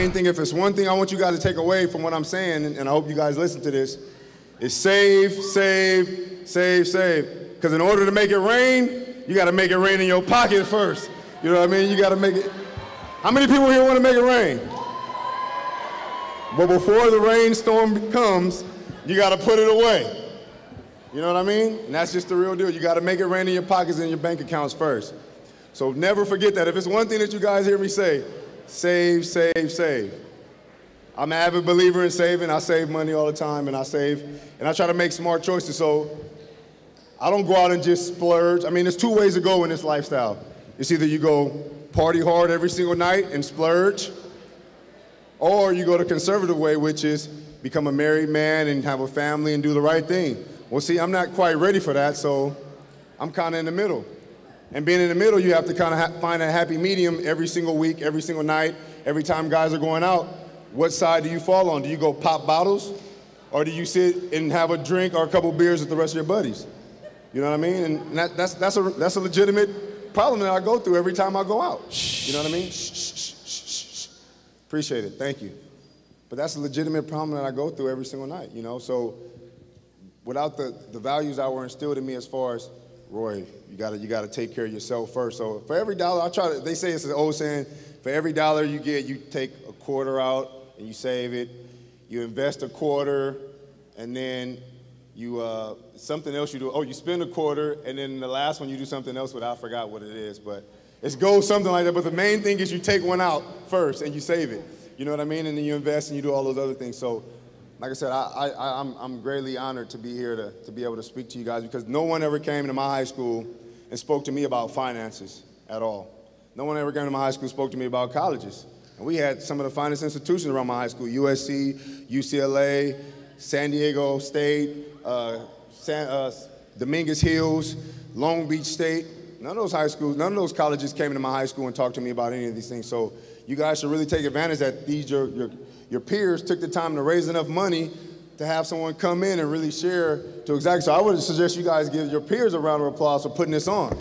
main thing, if it's one thing I want you guys to take away from what I'm saying, and I hope you guys listen to this, is save, save, save, save. Because in order to make it rain, you got to make it rain in your pocket first. You know what I mean? You got to make it. How many people here want to make it rain? But before the rainstorm comes, you got to put it away. You know what I mean? And that's just the real deal. You got to make it rain in your pockets and your bank accounts first. So never forget that. If it's one thing that you guys hear me say, save, save, save. I'm an avid believer in saving. I save money all the time, and I save, and I try to make smart choices. So I don't go out and just splurge. I mean, there's two ways to go in this lifestyle. It's either you go party hard every single night and splurge, or you go the conservative way, which is become a married man and have a family and do the right thing. Well, see, I'm not quite ready for that, so I'm kind of in the middle. And being in the middle, you have to kind of find a happy medium every single week, every single night, every time guys are going out. What side do you fall on? Do you go pop bottles? Or do you sit and have a drink or a couple beers with the rest of your buddies? You know what I mean? And that's a legitimate problem that I go through every time I go out. You know what I mean? Appreciate it, thank you. But that's a legitimate problem that I go through every single night, you know? So without the values that were instilled in me as far as, Roy, you gotta take care of yourself first. So for every dollar, they say it's an old saying, for every dollar you get, you take a quarter out and you save it. You invest a quarter, and then you, something else you do. Oh, you spend a quarter, and then the last one you do something else with, I forgot what it is, but it goes something like that. But the main thing is you take one out first and you save it. You know what I mean? And then you invest and you do all those other things. So like I said, I'm greatly honored to be here to be able to speak to you guys, because no one ever came to my high school and spoke to me about finances at all. No one ever came to my high school and spoke to me about colleges. And we had some of the finest institutions around my high school: USC, UCLA, San Diego State, Dominguez Hills, Long Beach State. None of those high schools, none of those colleges came into my high school and talked to me about any of these things. So you guys should really take advantage that your peers took the time to raise enough money to have someone come in and really share to exactly. So I would suggest you guys give your peers a round of applause for putting this on.